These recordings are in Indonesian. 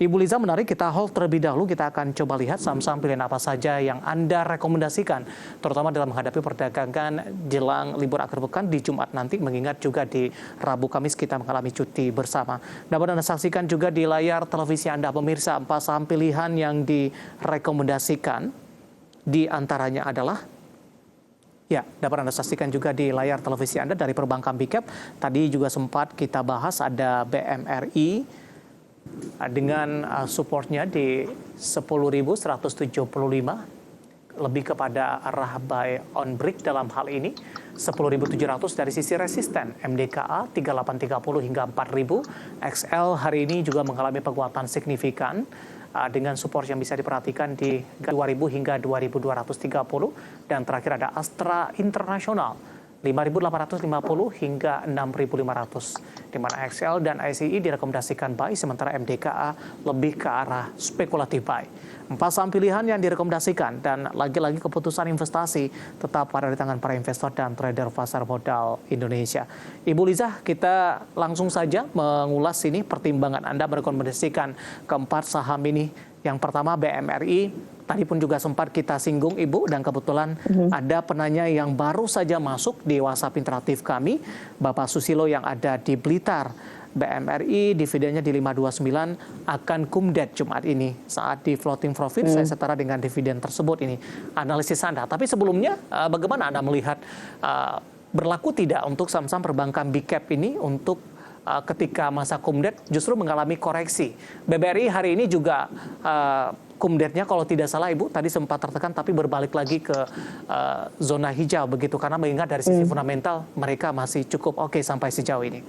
Ibu Liza, menarik, kita hold terlebih dahulu. Kita akan coba lihat saham-saham pilihan apa saja yang Anda rekomendasikan, terutama dalam menghadapi perdagangan jelang libur akhir pekan di Jumat nanti, mengingat juga di Rabu Kamis kita mengalami cuti bersama. Dapat Anda saksikan juga di layar televisi Anda, pemirsa, 4 saham pilihan yang direkomendasikan. Di antaranya adalah, ya, dapat Anda saksikan juga di layar televisi Anda dari perbankan Big Cap. Tadi juga sempat kita bahas ada BMRI dengan supportnya di 10.175, lebih kepada arah buy on break dalam hal ini. 10.700 dari sisi resisten, MDKA 3830 hingga 4.000. XL hari ini juga mengalami penguatan signifikan dengan support yang bisa diperhatikan di 2.000 hingga 2.230. Dan terakhir ada Astra Internasional 5.850 hingga 6.500, di mana XL dan ICI direkomendasikan buy, sementara MDKA lebih ke arah spekulatif buy. 4 saham pilihan yang direkomendasikan, dan lagi-lagi keputusan investasi tetap pada di tangan para investor dan trader pasar modal Indonesia. Ibu Liza, kita langsung saja mengulas ini pertimbangan Anda merekomendasikan keempat saham ini. Yang pertama BMRI, tadi pun juga sempat kita singgung Ibu, dan kebetulan ada penanya yang baru saja masuk di WhatsApp interaktif kami, Bapak Susilo yang ada di Blitar. BMRI dividennya di 529 akan kumdet Jumat ini. Saat di floating profit saya setara dengan dividen tersebut. Ini analisis Anda. Tapi sebelumnya bagaimana Anda melihat berlaku tidak untuk saham-saham perbankan Big Cap ini untuk ketika masa kumdet justru mengalami koreksi? BBRI hari ini juga kumdetnya kalau tidak salah Ibu tadi sempat tertekan, tapi berbalik lagi ke zona hijau begitu, karena mengingat dari sisi fundamental mereka masih cukup oke sampai sejauh ini.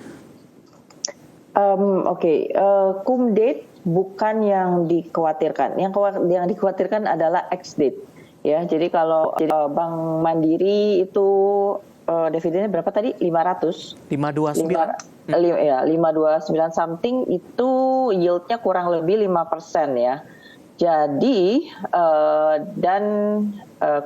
Kumdet bukan yang dikhawatirkan. Yang dikhawatirkan adalah ex-date. Ya, jadi kalau Bank Mandiri itu dividennya berapa tadi? 500. 529. 529 something, itu yieldnya kurang lebih 5% ya. Jadi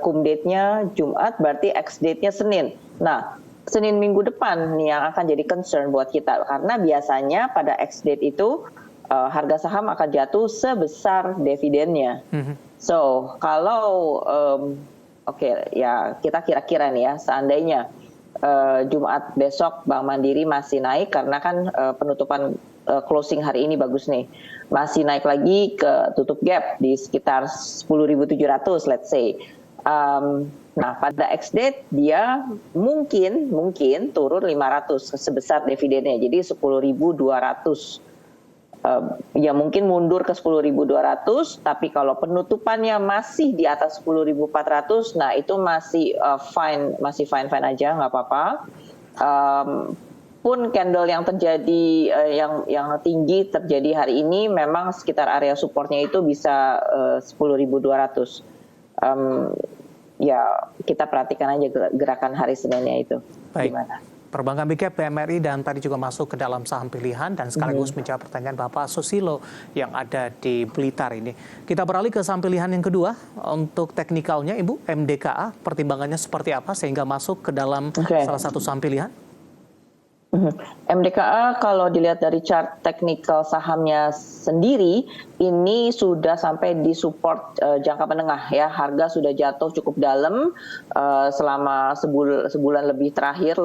kumdate-nya Jumat, berarti ex-date-nya Senin. Nah, Senin minggu depan nih yang akan jadi concern buat kita, karena biasanya pada ex-date itu harga saham akan jatuh sebesar dividennya. So kalau ya kita kira-kira nih ya, seandainya Jumat besok Bank Mandiri masih naik, karena kan penutupan closing hari ini bagus nih, masih naik lagi ke tutup gap di sekitar 10.700 let's say. Nah, pada ex-date dia mungkin turun 500 sebesar dividennya, jadi 10.200. Ya mungkin mundur ke 10.200, tapi kalau penutupannya masih di atas 10.400, nah itu masih fine aja, nggak apa-apa. Pun candle yang terjadi yang tinggi terjadi hari ini, memang sekitar area supportnya itu bisa 10.200. Ya kita perhatikan aja gerakan hari Seninnya itu. Baik. Gimana? Perbankan Big Cap, BMRI, dan tadi juga masuk ke dalam saham pilihan, dan sekaligus menjawab pertanyaan Bapak Susilo yang ada di Blitar ini. Kita beralih ke saham pilihan yang kedua. Untuk teknikalnya Ibu, MDKA, pertimbangannya seperti apa sehingga masuk ke dalam salah satu saham pilihan? MDKA kalau dilihat dari chart teknikal sahamnya sendiri, ini sudah sampai di support jangka menengah ya. Harga sudah jatuh cukup dalam selama sebulan lebih terakhir,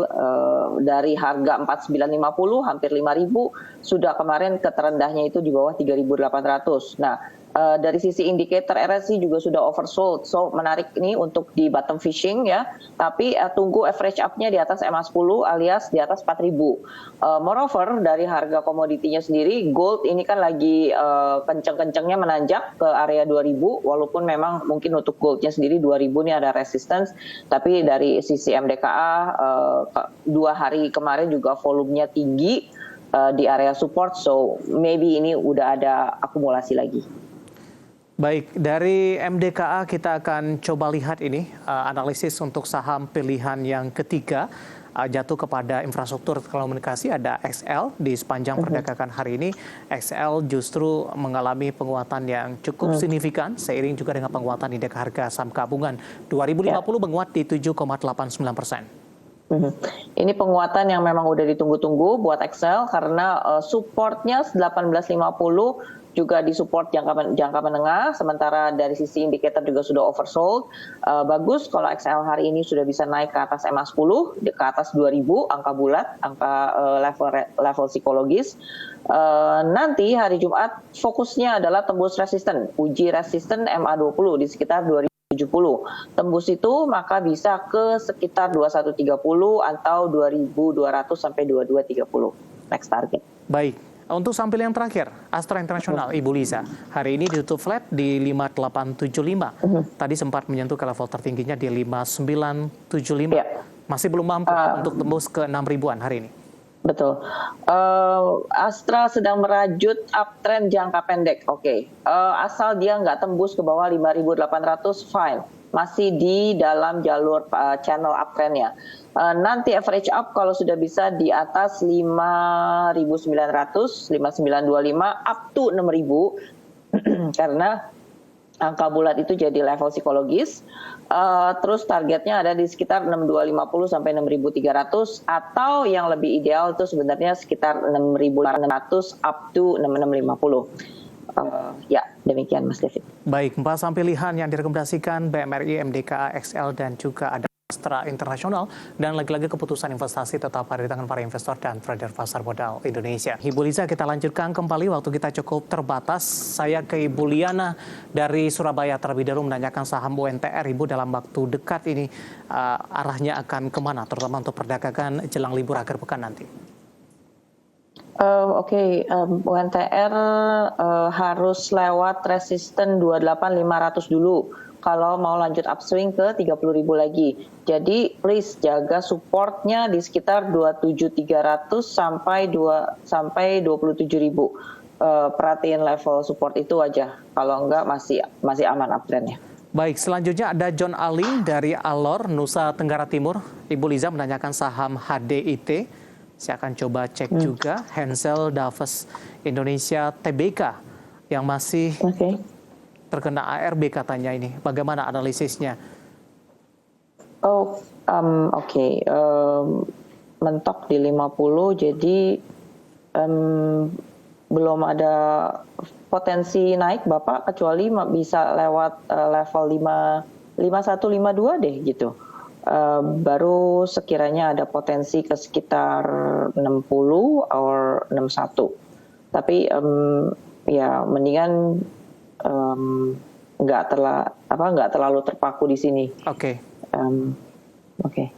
dari harga 4.950 hampir 5.000, sudah kemarin ke terendahnya itu di bawah 3.800. Nah, dari sisi indikator RSI juga sudah oversold, so menarik ini untuk di bottom fishing ya. Tapi tunggu average up-nya di atas MA10 alias di atas 4.000. Moreover, dari harga komoditinya sendiri, gold ini kan lagi kenceng-kencengnya menanjak ke area 2.000, walaupun memang mungkin untuk goldnya sendiri 2.000 ini ada resistance, tapi dari sisi MDKA 2 hari kemarin juga volumenya tinggi di area support, so maybe ini udah ada akumulasi lagi. Baik, dari MDKA kita akan coba lihat ini analisis untuk saham pilihan yang ketiga, jatuh kepada infrastruktur telekomunikasi. Ada XL di sepanjang perdagangan hari ini. XL justru mengalami penguatan yang cukup signifikan seiring juga dengan penguatan indeks harga saham gabungan 2050 menguat di 7,89%. Ini penguatan yang memang udah ditunggu-tunggu buat XL, karena supportnya 1850 juga disupport jangka menengah, sementara dari sisi indikator juga sudah oversold. Bagus kalau XL hari ini sudah bisa naik ke atas MA10, ke atas 2000 angka bulat, angka level psikologis. Nanti hari Jumat fokusnya adalah tembus resisten, uji resisten MA20 di sekitar 2070. Tembus itu maka bisa ke sekitar 2130 atau 2200 sampai 2230 next target. Baik. Untuk sampel yang terakhir, Astra International, Ibu Liza, hari ini ditutup flat di 5875. Tadi sempat menyentuh ke level tertingginya di 5975. Ya. Masih belum mampu untuk tembus ke 6.000-an hari ini. Betul. Astra sedang merajut uptrend jangka pendek. Oke. Asal dia nggak tembus ke bawah 5.800, fine. Masih di dalam jalur channel uptrendnya. Nanti average up kalau sudah bisa di atas 5.900, 5.925 up to 6.000 karena angka bulat itu jadi level psikologis. Terus targetnya ada di sekitar 6.250 sampai 6.300 atau yang lebih ideal itu sebenarnya sekitar 6.600 up to 6.650. Ya, demikian Mas David. Baik, 4 saham pilihan yang direkomendasikan BMRI, MDKA, XL, dan juga ada Astra International. Dan lagi-lagi keputusan investasi tetap ada di tangan para investor dan trader pasar modal Indonesia. Ibu Liza, kita lanjutkan kembali, waktu kita cukup terbatas. Saya ke Ibu Liana dari Surabaya terlebih dahulu menanyakan saham UNTR. Ibu, dalam waktu dekat ini arahnya akan kemana, terutama untuk perdagangan jelang libur akhir pekan nanti? Oke, UNTR harus lewat resisten 28.500 dulu kalau mau lanjut upswing ke 30.000 lagi. Jadi please jaga supportnya di sekitar 27.300 sampai 27.000. Perhatiin level support itu aja. Kalau enggak masih aman uptrendnya. Baik, selanjutnya ada John Aling dari Alor, Nusa Tenggara Timur. Ibu Liza menanyakan saham HDIT. Saya akan coba cek juga Hensel Daves Indonesia Tbk yang masih terkena ARB katanya ini. Bagaimana analisisnya? Mentok di 50, jadi belum ada potensi naik Bapak, kecuali bisa lewat level 5152 deh gitu. Baru sekiranya ada potensi ke sekitar 60 or 61. Tapi ya mendingan nggak terlalu terpaku di sini. Oke. Oke.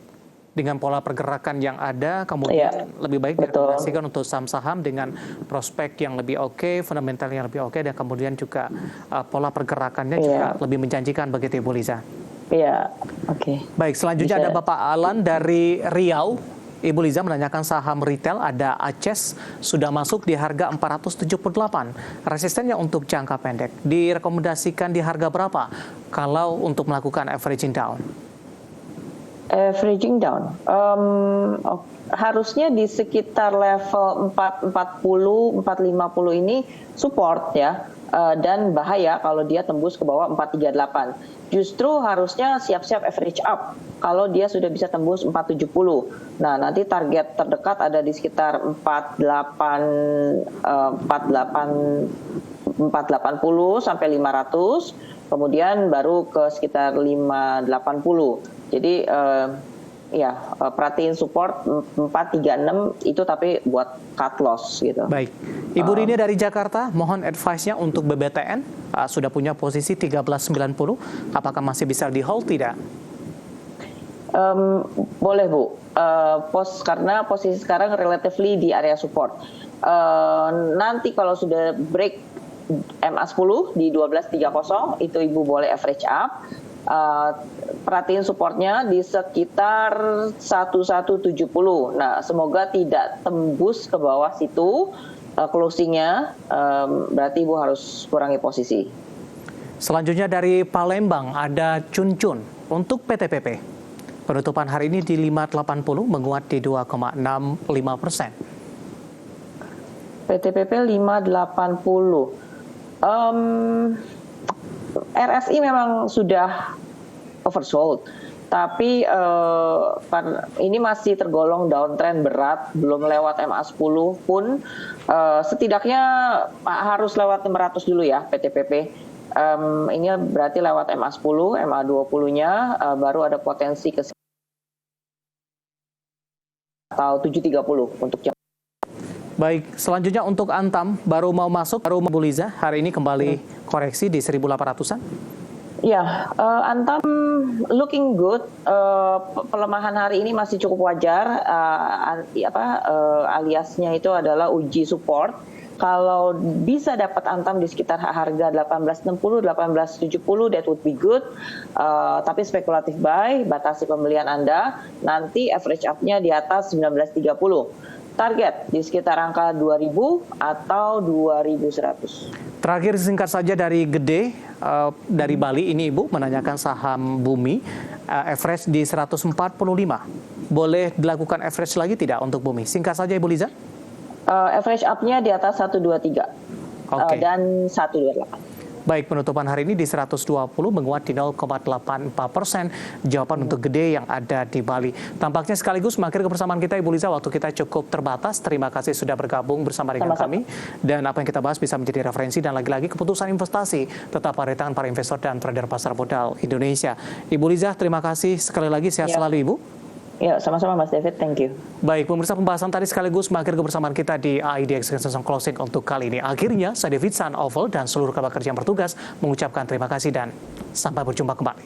Dengan pola pergerakan yang ada, kemudian lebih baik direkomendasikan untuk saham-saham dengan prospek yang lebih oke, fundamental yang lebih oke, dan kemudian juga pola pergerakannya juga lebih menjanjikan begitu Ibu Liza. Iya, oke. Baik, selanjutnya ada Bapak Alan dari Riau. Ibu Liza menanyakan saham retail, ada Aces, sudah masuk di harga 478. Resistennya untuk jangka pendek, direkomendasikan di harga berapa kalau untuk melakukan averaging down? Averaging down, harusnya di sekitar level 440, 450 ini support ya. Dan bahaya kalau dia tembus ke bawah 438. Justru harusnya siap-siap average up kalau dia sudah bisa tembus 470. Nah, nanti target terdekat ada di sekitar 480 sampai 500, kemudian baru ke sekitar 580. Jadi perhatiin support 436 itu tapi buat cut loss gitu. Baik. Ibu Rini dari Jakarta, mohon advice-nya untuk BBTN. Sudah punya posisi 1390, apakah masih bisa di hold tidak? Boleh Bu, karena posisi sekarang relatively di area support. Nanti kalau sudah break MA10 di 1230, itu Ibu boleh average up. Perhatiin supportnya di sekitar 1170. Nah, semoga tidak tembus ke bawah situ closingnya. Berarti Ibu harus kurangi posisi. Selanjutnya dari Palembang ada Cuncun untuk PTPP. Penutupan hari ini di 580, menguat di 2,65%. PTPP 580. RSI memang sudah oversold. Tapi ini masih tergolong downtrend berat, belum lewat MA10 pun setidaknya harus lewat 500 dulu ya PTPP. Ini berarti lewat MA10, MA20-nya baru ada potensi ke atau 730 untuk jam. Baik, selanjutnya untuk Antam baru mau masuk, Bu Liza, hari ini kembali koreksi di 1.800-an. Ya, Antam looking good. Pelemahan hari ini masih cukup wajar. Aliasnya itu adalah uji support. Kalau bisa dapat Antam di sekitar harga 1860, 1870, that would be good. Tapi spekulatif buy, batasi pembelian Anda. Nanti average up-nya di atas 1930. Target di sekitar angka 2000 atau 2100. Terakhir singkat saja dari Gede, dari Bali ini Ibu menanyakan saham Bumi, average di 145. Boleh dilakukan average lagi tidak untuk Bumi? Singkat saja Ibu Liza. Average up-nya di atas 123 dan 128. Baik, penutupan hari ini di 120 menguat di 0,84%. Jawaban untuk Gede yang ada di Bali. Tampaknya sekaligus mengakhiri kebersamaan kita Ibu Liza, waktu kita cukup terbatas. Terima kasih sudah bergabung bersama dengan kami. Dan apa yang kita bahas bisa menjadi referensi dan lagi-lagi keputusan investasi tetap ada di tangan para investor dan trader pasar modal Indonesia. Ibu Liza, terima kasih sekali lagi, sehat selalu Ibu. Ya, sama-sama Mas David, thank you. Baik, pemirsa, pembahasan tadi sekaligus mengakhiri kebersamaan kita di IDX Session Closing untuk kali ini. Akhirnya, saya David San Oval dan seluruh kerabat kerja yang bertugas mengucapkan terima kasih dan sampai berjumpa kembali.